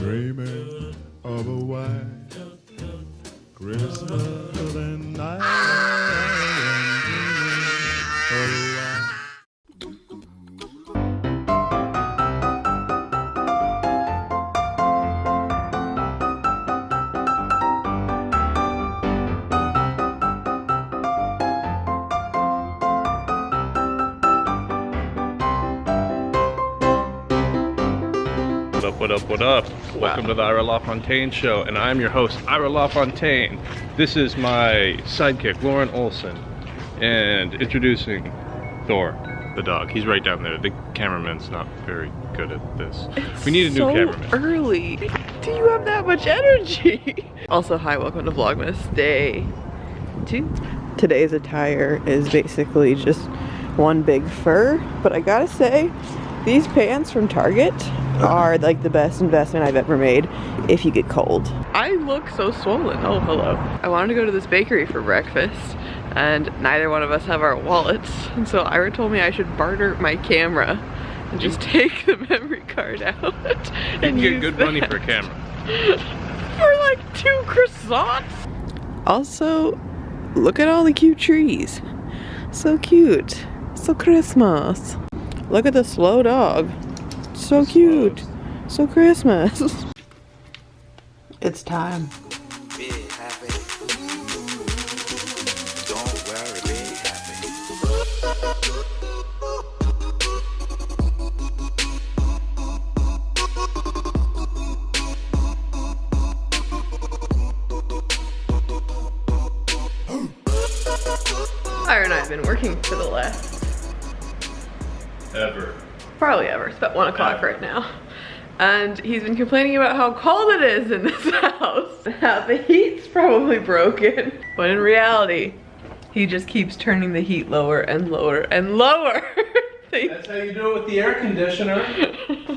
dreaming of a white Christmas and I am dreaming of a white. What up? Wow. Welcome to the Ira LaFontaine Show, and I'm your host, Ira LaFontaine. This is my sidekick, Lauren Olson, and introducing Thor, the dog. He's right down there. The cameraman's not very good at this. We need a new cameraman. So early. Do you have that much energy? Also, hi, welcome to Vlogmas Day 2. Today's attire is basically just one big fur, but I gotta say, these pants from Target are like the best investment I've ever made if you get cold. I look so swollen. Oh, hello. I wanted to go to this bakery for breakfast and neither one of us have our wallets. And so Ira told me I should barter my camera and just take the memory card out. And you can get good money for a camera. For like 2 croissants. Also, look at all the cute trees. So cute. So Christmas. Look at the slow dog. So cute. So Christmas. It's time. Be happy. Don't worry, be happy. Ira and I have been working for the last probably ever. It's about 1 o'clock right now. And he's been complaining about how cold it is in this house. How the heat's probably broken. But in reality, he just keeps turning the heat lower and lower and lower. That's how you do it with the air conditioner.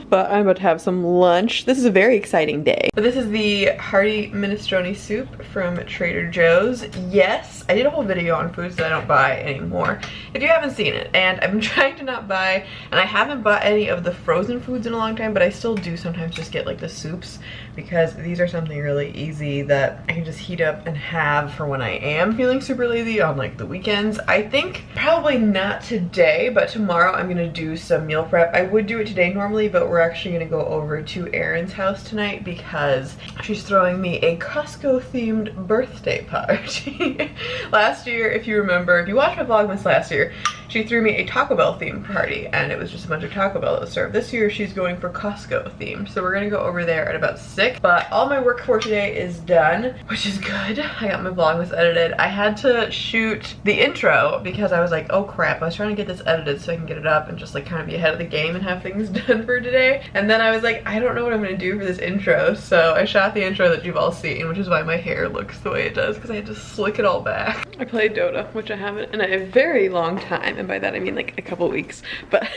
But I'm about to have some lunch. This is a very exciting day. But this is the hearty minestrone soup from Trader Joe's. Yes, I did a whole video on foods that I don't buy anymore, if you haven't seen it. And I've been trying to not buy, and I haven't bought any of the frozen foods in a long time, but I still do sometimes just get like the soups, because these are something really easy that I can just heat up and have for when I am feeling super lazy on like the weekends. I think probably not today, but tomorrow I'm gonna do some meal prep. I would do it today normally, but we're actually gonna go over to Erin's house tonight because she's throwing me a Costco themed birthday party. Last year, if you remember, if you watched my Vlogmas last year, she threw me a Taco Bell themed party and it was just a bunch of Taco Bell that was served. This year she's going for Costco themed. So we're gonna go over there at about 6, but all my work for today is done, which is good. I got my Vlogmas edited. I had to shoot the intro because I was like, oh crap, I was trying to get this edited so I can get it up and just like kind of be ahead of the game and have things done for today. And then I was like, I don't know what I'm gonna do for this intro. So I shot the intro that you've all seen, which is why my hair looks the way it does, because I had to slick it all back. I played Dota, which I haven't in a very long time, and by that I mean like a couple weeks, but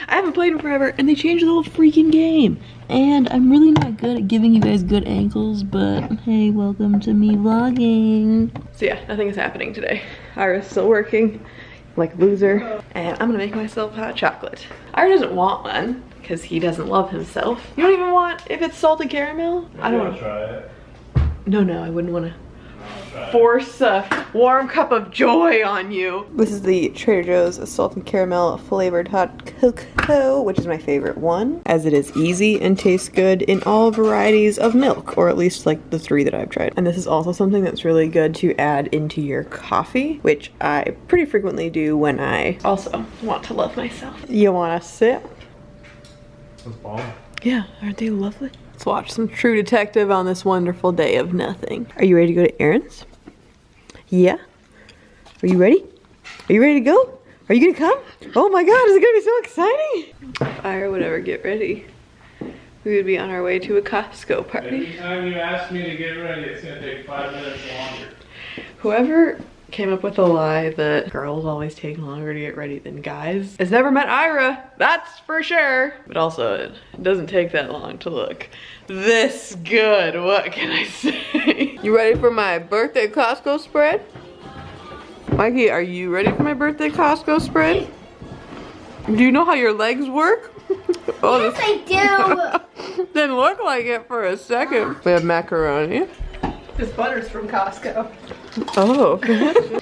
I haven't played in forever, and they changed the whole freaking game. And I'm really not good at giving you guys good ankles, but hey, welcome to me vlogging. So yeah, nothing is happening today. Ira's still working like a loser, and I'm gonna make myself hot chocolate. Ira doesn't want one because he doesn't love himself. You don't even want, if it's salted caramel? Maybe I don't I'll want to try it. No, I wouldn't want to force a warm cup of joy on you. This is the Trader Joe's salted caramel flavored hot cocoa, which is my favorite one, as it is easy and tastes good in all varieties of milk, or at least like the 3 that I've tried. And this is also something that's really good to add into your coffee, which I pretty frequently do when I also want to love myself. You want a sip? That's bomb. Yeah, aren't they lovely? Let's watch some True Detective on this wonderful day of nothing. Are you ready to go to Erin's? Yeah? Are you ready? Are you ready to go? Are you gonna come? Oh my god, is it gonna be so exciting? If Ira would ever get ready, we would be on our way to a Costco party. Every time you ask me to get ready, it's gonna take 5 minutes longer. Whoever came up with a lie that girls always take longer to get ready than guys has never met Ira, that's for sure. But also, it doesn't take that long to look this good, what can I say? You ready for my birthday Costco spread? Mikey, are you ready for my birthday Costco spread? Do you know how your legs work? Oh, Yes, I do. didn't look like it for a second. We have macaroni. This butter's from Costco. Oh, Those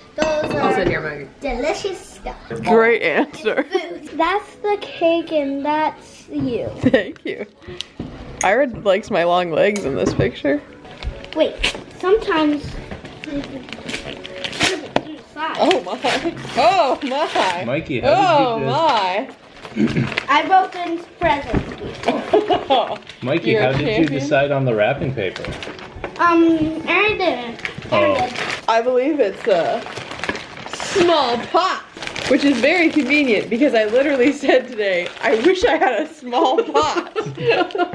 I'll sit are here, Maggie. delicious stuff. great answer. That's the cake and that's you. Thank you. Ira likes my long legs in this picture. Wait, sometimes. Oh my. Oh my. Mikey, Oh my. I've opened presents before. Mikey, You're how a did you champion. decide on the wrapping paper? Aaron didn't. Aaron did. I believe it's a small pot, which is very convenient because I literally said today, I wish I had a small pot.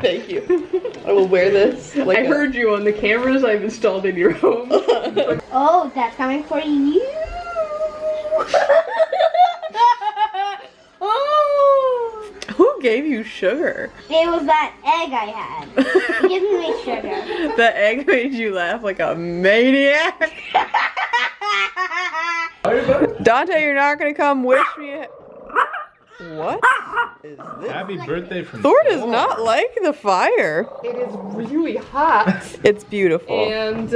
Thank you. I will wear this. Like I heard you on the cameras I've installed in your home. Oh, that's coming for you. Oh, Who gave you sugar? it was that egg I had. It gives me sugar. The egg made you laugh like a maniac. Dante, you're not gonna come wish me. What is this? Happy birthday from Thor does not like the fire. It is really hot. It's beautiful. And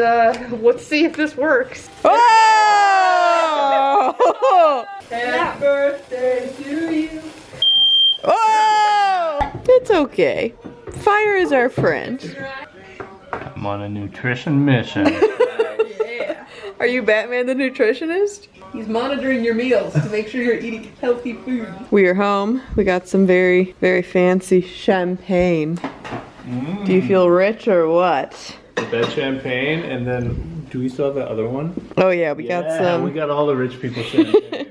let's see if this works. Oh! Happy birthday to you. Oh! It's okay. Fire is our friend. I'm on a nutrition mission. Yeah. Are you Batman the nutritionist? He's monitoring your meals to make sure you're eating healthy food. We are home. We got some very, very fancy champagne. Do you feel rich or what? That champagne, and then do we still have that other one? Oh yeah, we got some. We got all the rich people champagne.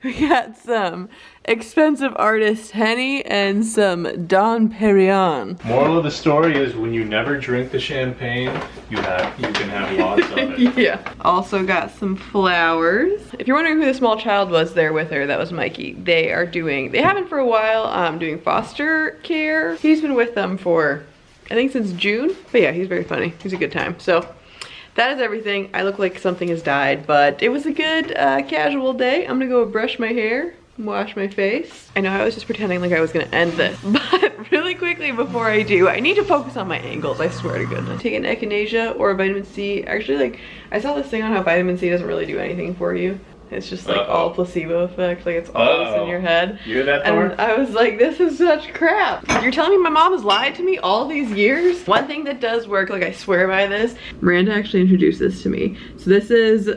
We got some expensive artist Henny and some Dom Perignon. Moral of the story is when you never drink the champagne, you can have lots of it. Yeah. Also got some flowers. If you're wondering who the small child was there with her, that was Mikey. They haven't for a while, doing foster care. He's been with them for, I think since June. But yeah, he's very funny. He's a good time. So that is everything. I look like something has died, but it was a good casual day. I'm gonna go brush my hair, wash my face. I know I was just pretending like I was gonna end this, but really quickly before I do, I need to focus on my angles, I swear to goodness. Take an echinacea or a vitamin C. Actually, like, I saw this thing on how vitamin C doesn't really do anything for you. It's just like all placebo effect, like it's all just in your head. You hear that, Thor? And I was like, this is such crap. You're telling me my mom has lied to me all these years? One thing that does work, like I swear by this, Miranda actually introduced this to me. So this is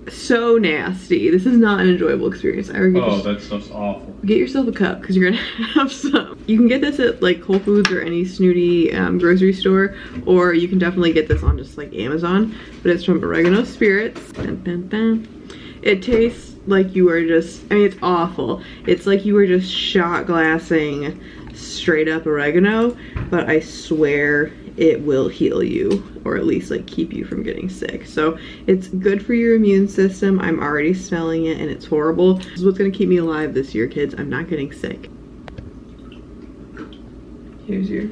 so nasty. This is not an enjoyable experience. I would That stuff's awful. get yourself a cup because you're gonna have some. You can get this at like Whole Foods or any snooty grocery store, or you can definitely get this on just like Amazon, but it's from Oregano Spirits. Dun, dun, dun. It tastes like you are just, I mean, it's awful. It's like you were just shot glassing straight up oregano, but I swear it will heal you, or at least like keep you from getting sick. So it's good for your immune system. I'm already smelling it and it's horrible. This is what's gonna keep me alive this year, kids. I'm not getting sick. Here's your,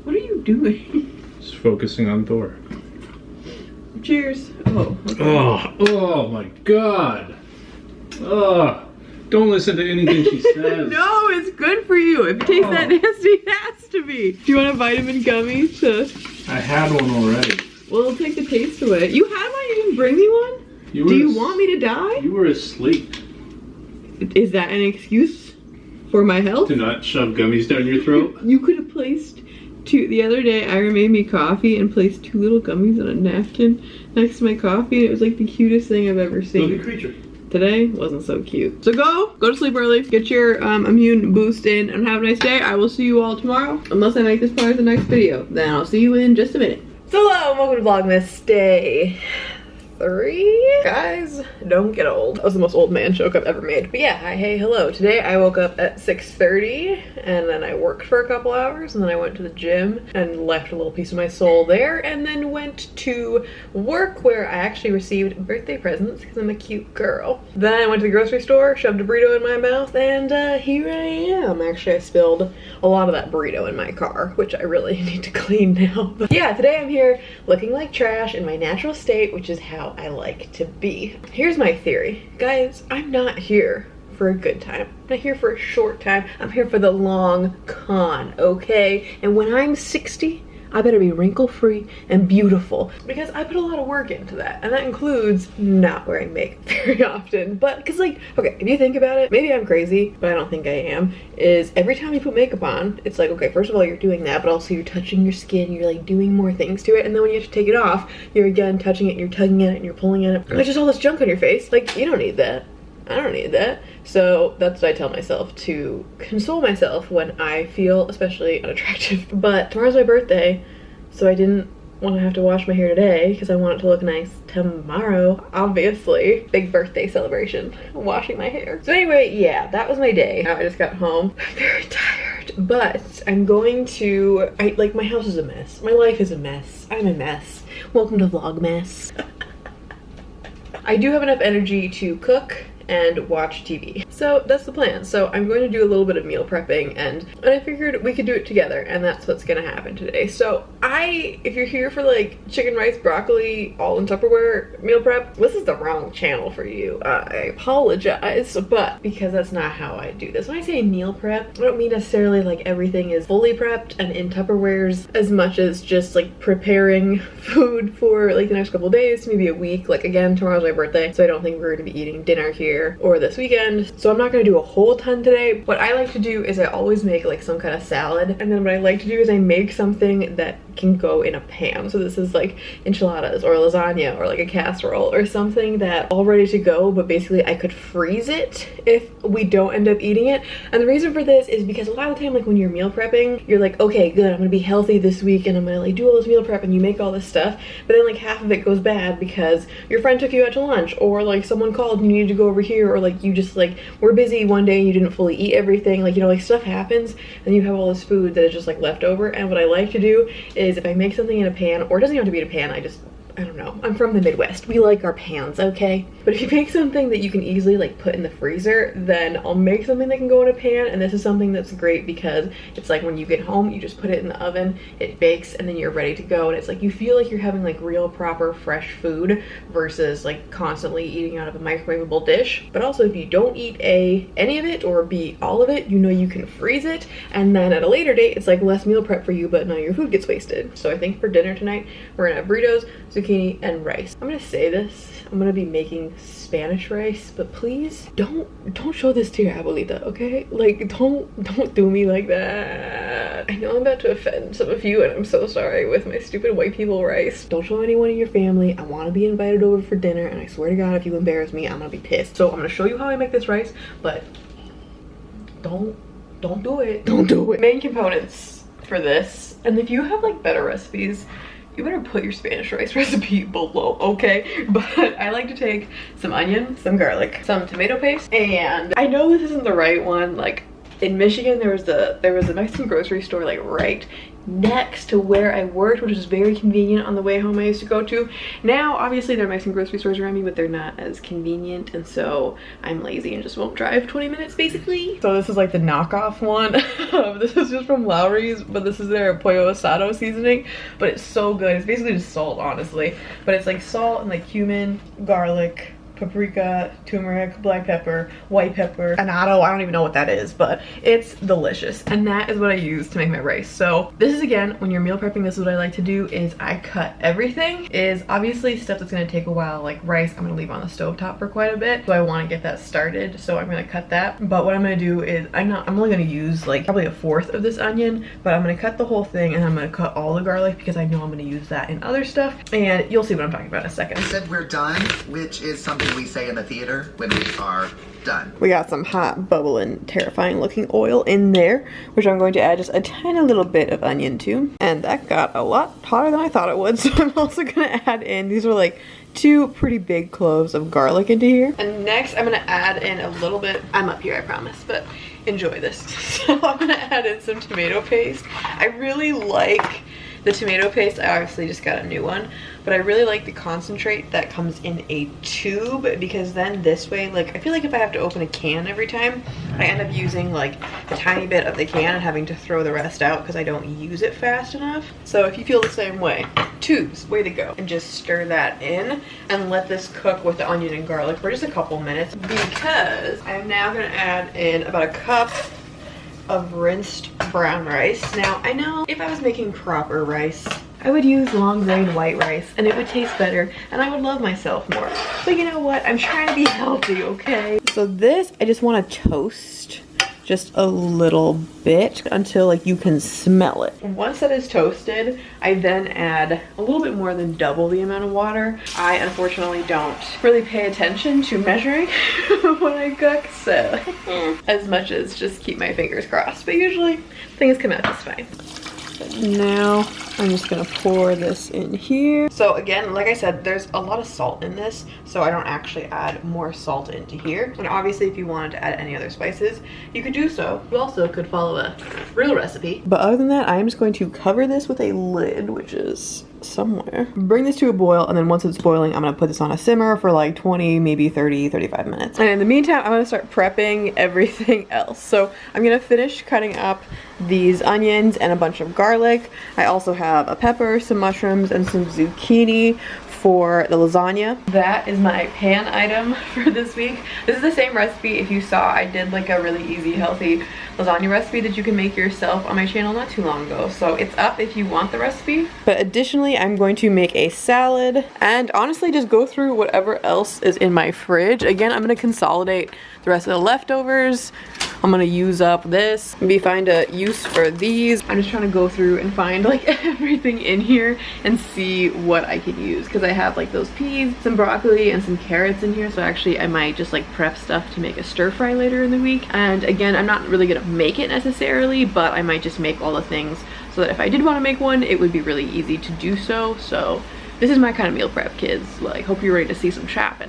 what are you doing? Just focusing on Thor. Cheers. Oh, okay. Oh my God. Oh, don't listen to anything she says. No, it's good for you. If it tastes that nasty, it has to be. Do you want a vitamin gummy to? I had one already. Well, it'll take the taste away. You had one? You didn't bring me one? Do you want me to die? You were asleep. Is that an excuse for my health? Do not shove gummies down your throat. You could have placed two. The other day, Ira made me coffee and placed 2 little gummies on a napkin next to my coffee, and it was like the cutest thing I've ever seen. Little creature. Today wasn't so cute. So go to sleep early, get your immune boost in, and have a nice day. I will see you all tomorrow, unless I make this part of the next video. Then I'll see you in just a minute. So hello, and welcome to Vlogmas Day 3. Guys, don't get old. That was the most old man joke I've ever made. But yeah, hi, hey, hello. Today I woke up at 6:30 and then I worked for a couple hours and then I went to the gym and left a little piece of my soul there and then went to work where I actually received birthday presents because I'm a cute girl. Then I went to the grocery store, shoved a burrito in my mouth, and here I am. Actually, I spilled a lot of that burrito in my car, which I really need to clean now. But yeah, today I'm here looking like trash in my natural state, which is how I like to be. Here's my theory. Guys, I'm not here for a good time. I'm not here for a short time. I'm here for the long con, okay? And when I'm 60, I better be wrinkle-free and beautiful, because I put a lot of work into that, and that includes not wearing makeup very often. But because, like, okay, if you think about it, maybe I'm crazy, but I don't think I am, is every time you put makeup on, it's like, okay, first of all, you're doing that, but also you're touching your skin, you're like doing more things to it, and then when you have to take it off, you're again touching it, you're tugging at it, and you're pulling at it. There's just all this junk on your face. Like, you don't need that. I don't need that. So that's what I tell myself to console myself when I feel especially unattractive. But tomorrow's my birthday, so I didn't want to have to wash my hair today because I want it to look nice tomorrow, obviously. Big birthday celebration, washing my hair. So anyway, yeah, that was my day. Now I just got home. I'm very tired, but I'm going to, like, my house is a mess. My life is a mess. I'm a mess. Welcome to Vlogmehs. I do have enough energy to cook and watch TV. So that's the plan. So I'm going to do a little bit of meal prepping, and I figured we could do it together, and that's what's gonna happen today. So if you're here for like chicken, rice, broccoli, all in Tupperware meal prep, this is the wrong channel for you. I apologize, but because that's not how I do this. When I say meal prep, I don't mean necessarily like everything is fully prepped and in Tupperwares, as much as just like preparing food for like the next couple days, maybe a week. Like, again, tomorrow's my birthday, so I don't think we're gonna be eating dinner here or this weekend, so I'm not gonna do a whole ton today. What I like to do is I always make like some kind of salad, and then what I like to do is I make something that can go in a pan. So this is like enchiladas or lasagna or like a casserole or something that all ready to go, but basically I could freeze it if we don't end up eating it. And the reason for this is because a lot of the time, like when you're meal prepping, you're like, okay, good, I'm gonna be healthy this week and I'm gonna like do all this meal prep, and you make all this stuff, but then like half of it goes bad because your friend took you out to lunch, or like someone called and you needed to go over here, or like you just like were busy one day and you didn't fully eat everything. Like, you know, like stuff happens and you have all this food that is just like left over. And what I like to do is if I make something in a pan, or it doesn't even have to be in a pan, I don't know, I'm from the Midwest, we like our pans, okay? But if you make something that you can easily like put in the freezer, then I'll make something that can go in a pan. And this is something that's great because it's like when you get home, you just put it in the oven, it bakes, and then you're ready to go. And it's like you feel like you're having like real proper fresh food versus like constantly eating out of a microwavable dish. But also, if you don't eat any of it or all of it, you know you can freeze it, and then at a later date it's like less meal prep for you, but none of your food gets wasted. So I think for dinner tonight we're gonna have burritos, zucchini, and rice. I'm gonna say this, I'm gonna be making Spanish rice, but please don't show this to your abuelita, okay? Like, don't do me like that. I know I'm about to offend some of you, and I'm so sorry with my stupid white people rice. Don't show anyone in your family. I want to be invited over for dinner, and I swear to God, if you embarrass me, I'm gonna be pissed. So I'm gonna show you how I make this rice, but don't do it. Don't do it. Main components for this, and if you have like better recipes, you better put your Spanish rice recipe below, okay? But I like to take some onion, some garlic, some tomato paste, and I know this isn't the right one. Like, in Michigan, there was a Mexican grocery store like right next to where I worked, which was very convenient on the way home I used to go to. Now, obviously, there are Mexican grocery stores around me, but they're not as convenient, and so I'm lazy and just won't drive 20 minutes, basically. So this is like the knockoff one. This is just from Lowry's, but this is their pollo asado seasoning, but it's so good. It's basically just salt, honestly, but it's like salt and like cumin, garlic, paprika, turmeric, black pepper, white pepper, annatto. I don't even know what that is, but it's delicious. And that is what I use to make my rice. So this is, again, when you're meal prepping, this is what I like to do is I cut everything. Is obviously stuff that's going to take a while, like rice I'm going to leave on the stovetop for quite a bit, so I want to get that started, so I'm going to cut that. But what I'm going to do is I'm only going to use like probably 1/4 of this onion, but I'm going to cut the whole thing, and I'm going to cut all the garlic because I know I'm going to use that in other stuff, and you'll see what I'm talking about in a second. We said we're done, which is something we say in the theater when we are done. We got some hot, bubbling, terrifying looking oil in there, which I'm going to add just a tiny little bit of onion to. And that got a lot hotter than I thought it would, so I'm also gonna add in, these are like 2 pretty big cloves of garlic into here. And next I'm gonna add in a little bit, I'm up here, I promise, but enjoy this. So I'm gonna add in some tomato paste. I really like the tomato paste. I obviously just got a new one, but I really like the concentrate that comes in a tube, because then this way, like, I feel like if I have to open a can every time, I end up using like a tiny bit of the can and having to throw the rest out because I don't use it fast enough. So if you feel the same way, tubes, way to go. And just stir that in and let this cook with the onion and garlic for just a couple minutes, because I'm now gonna add in about a cup of rinsed brown rice. Now, I know if I was making proper rice, I would use long grain white rice and it would taste better and I would love myself more. But you know what? I'm trying to be healthy, okay? So this, I just want to toast just a little bit until like you can smell it. Once that is toasted, I then add a little bit more than double the amount of water. I unfortunately don't really pay attention to measuring when I cook, so as much as just keep my fingers crossed, but usually things come out just fine. But now I'm just gonna pour this in here. So again, like I said, there's a lot of salt in this, so I don't actually add more salt into here. And obviously if you wanted to add any other spices, you could do so. You also could follow a real recipe. But other than that, I'm just going to cover this with a lid, which is somewhere. Bring this to a boil, and then once it's boiling, I'm gonna put this on a simmer for like 20, maybe 30, 35 minutes. And in the meantime, I'm gonna start prepping everything else. So I'm gonna finish cutting up these onions and a bunch of garlic. I also have a pepper, some mushrooms, and some zucchini for the lasagna. That is my pan item for this week. This is the same recipe. If you saw, I did like a really easy, healthy lasagna recipe that you can make yourself on my channel not too long ago. So it's up if you want the recipe. But additionally, I'm going to make a salad and honestly just go through whatever else is in my fridge. Again, I'm gonna consolidate the rest of the leftovers. I'm gonna use up this, maybe find a use for these. I'm just trying to go through and find like everything in here and see what I can use, because I have like those peas, some broccoli, and some carrots in here. So actually I might just like prep stuff to make a stir fry later in the week. And again, I'm not really gonna make it necessarily, but I might just make all the things so that if I did want to make one, it would be really easy to do so. So this is my kind of meal prep, kids. Like, hope you're ready to see some shopping.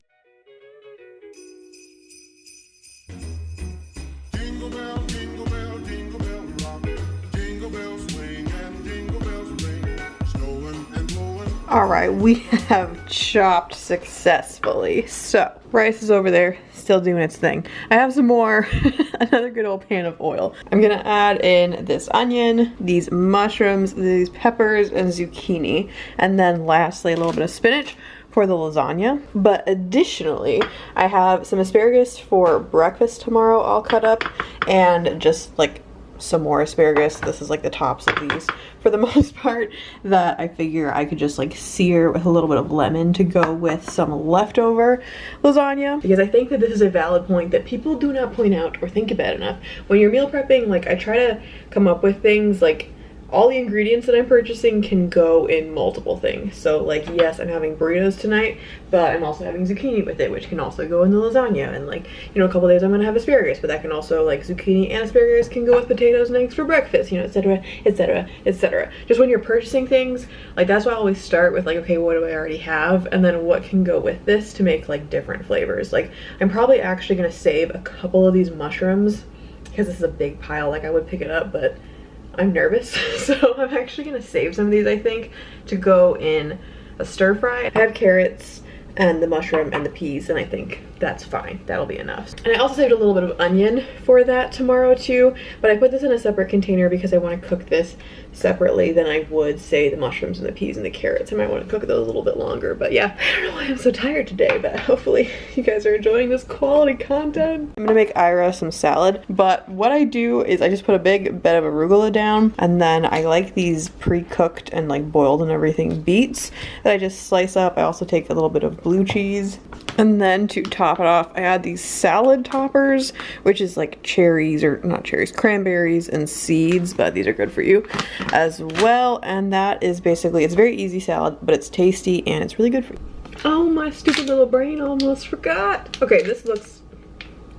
All right, we have chopped successfully. So rice is over there, still doing its thing. I have some more, another good old pan of oil. I'm gonna add in this onion, these mushrooms, these peppers, and zucchini. And then lastly, a little bit of spinach for the lasagna. But additionally, I have some asparagus for breakfast tomorrow all cut up, and just like some more asparagus. This is like the tops of these for the most part, that I figure I could just like sear with a little bit of lemon to go with some leftover lasagna. Because I think that this is a valid point that people do not point out or think about enough. When you're meal prepping, like I try to come up with things like all the ingredients that I'm purchasing can go in multiple things. So like, yes, I'm having burritos tonight, but I'm also having zucchini with it, which can also go in the lasagna. And like, you know, a couple days I'm gonna have asparagus, but that can also, like, zucchini and asparagus can go with potatoes and eggs for breakfast, you know, etc, etc, etc. Just when you're purchasing things, like that's why I always start with like, okay, what do I already have? And then what can go with this to make like different flavors. Like, I'm probably actually gonna save a couple of these mushrooms because this is a big pile. Like, I would pick it up, but I'm nervous, so I'm actually gonna save some of these, I think, to go in a stir fry. I have carrots and the mushroom and the peas, and I think that's fine. That'll be enough. And I also saved a little bit of onion for that tomorrow too, but I put this in a separate container because I want to cook this separately than I would, say, the mushrooms and the peas and the carrots. I might want to cook those a little bit longer, but yeah. I don't know why I'm so tired today, but hopefully you guys are enjoying this quality content. I'm gonna make Ira some salad, but what I do is I just put a big bed of arugula down, and then I like these pre-cooked and like boiled and everything beets that I just slice up. I also take a little bit of blue cheese, and then to top it off, I add these salad toppers, which is like cherries, or not cherries, cranberries and seeds, but these are good for you as well. And that is basically, it's very easy salad, but it's tasty and it's really good for you. Oh, my stupid little brain almost forgot. Okay, this looks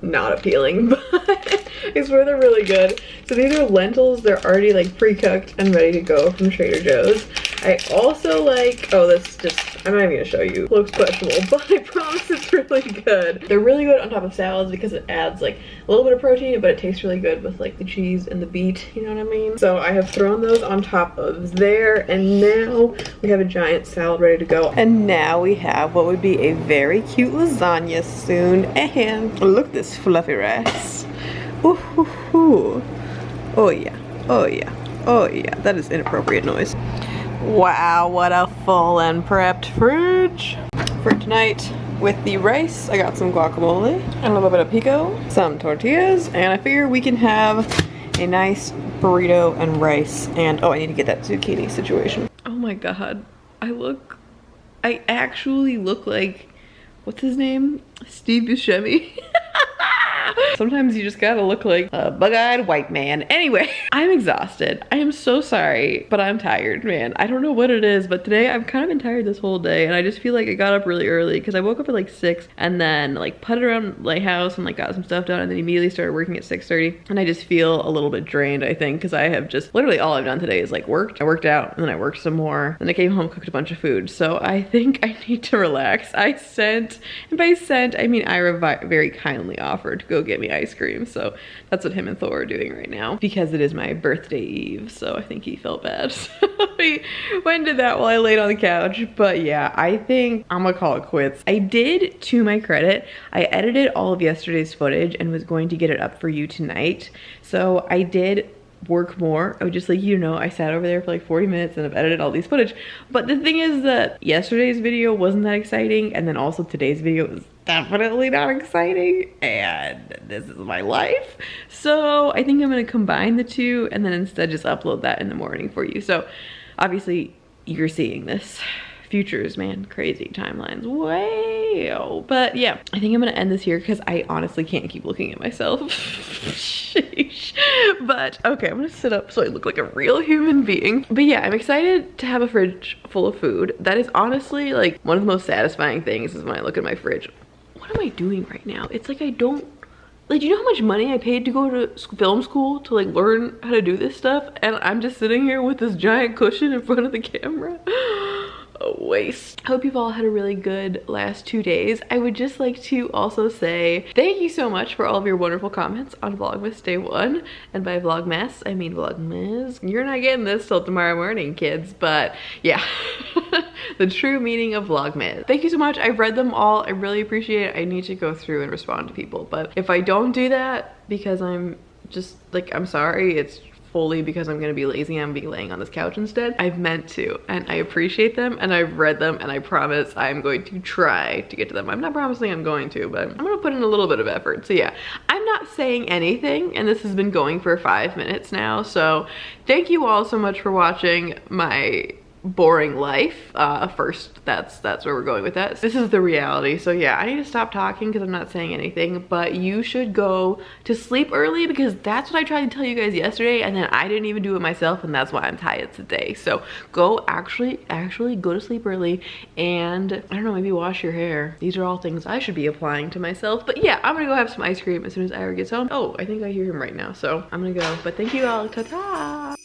not appealing, but I swear they're really good. So these are lentils. They're already like pre-cooked and ready to go from Trader Joe's. I also like, oh, this just, I'm not even gonna show you. Looks questionable, but I promise it's really good. They're really good on top of salads because it adds like a little bit of protein, but it tastes really good with like the cheese and the beet, you know what I mean? So I have thrown those on top of there, and now we have a giant salad ready to go. And now we have what would be a very cute lasagna soon. And look at this fluffy rice. Ooh, ooh, ooh. Oh yeah, oh yeah, oh yeah. That is inappropriate noise. Wow, what a full and prepped fridge. For tonight, with the rice, I got some guacamole and a little bit of pico, some tortillas, and I figure we can have a nice burrito and rice. And oh, I need to get that zucchini situation. Oh my god, I actually look like, what's his name? Steve Buscemi. Sometimes you just gotta look like a bug-eyed white man. Anyway, I'm exhausted. I am so sorry, but I'm tired, man. I don't know what it is, but today I've kind of been tired this whole day, and I just feel like I got up really early because I woke up at like 6 and then like putted around my house and like got some stuff done, and then immediately started working at 6:30, and I just feel a little bit drained, I think, because I have just literally all I've done today is like worked. I worked out, and then I worked some more, then I came home, cooked a bunch of food. So I think I need to relax. I sent, and by sent I mean Ira very kindly offered to go get me ice cream, so that's what him and Thor are doing right now because it is my birthday eve, so I think he felt bad. So he went and did that while I laid on the couch. But yeah, I think I'm gonna call it quits. I did, to my credit, I edited all of yesterday's footage and was going to get it up for you tonight, so I did work more. I would just like, you know, I sat over there for like 40 minutes and I've edited all these footage. But the thing is that yesterday's video wasn't that exciting, and then also today's video was definitely not exciting, and this is my life. So I think I'm gonna combine the two and then instead just upload that in the morning for you. So obviously you're seeing this. Futures, man, crazy timelines, wow. But yeah, I think I'm gonna end this here because I honestly can't keep looking at myself. Sheesh. But okay, I'm gonna sit up so I look like a real human being. But yeah, I'm excited to have a fridge full of food. That is honestly like one of the most satisfying things is when I look at my fridge. What am I doing right now? It's like I don't, like, you know how much money I paid to go to film school to like learn how to do this stuff, and I'm just sitting here with this giant cushion in front of the camera. A waste. I hope you've all had a really good last 2 days. I would just like to also say thank you so much for all of your wonderful comments on Vlogmas Day 1. And by Vlogmehs, I mean Vlogmas. You're not getting this till tomorrow morning, kids, but yeah. The true meaning of Vlogmehs. Thank you so much. I've read them all. I really appreciate it. I need to go through and respond to people, but if I don't do that because I'm just like, I'm sorry, it's fully because I'm gonna be lazy and I'm be laying on this couch instead. I've meant to, and I appreciate them, and I've read them, and I promise I'm going to try to get to them. I'm not promising I'm going to, but I'm gonna put in a little bit of effort. So yeah, I'm not saying anything, and this has been going for 5 minutes now, so thank you all so much for watching my boring life. First, that's where we're going with that. This is the reality. So yeah, I need to stop talking because I'm not saying anything, but you should go to sleep early because that's what I tried to tell you guys yesterday, and then I didn't even do it myself, and that's why I'm tired today. So go actually go to sleep early, and I don't know, maybe wash your hair. These are all things I should be applying to myself. But yeah, I'm gonna go have some ice cream as soon as Ira gets home. Oh, I think I hear him right now, so I'm gonna go. But thank you all. Ta-ta!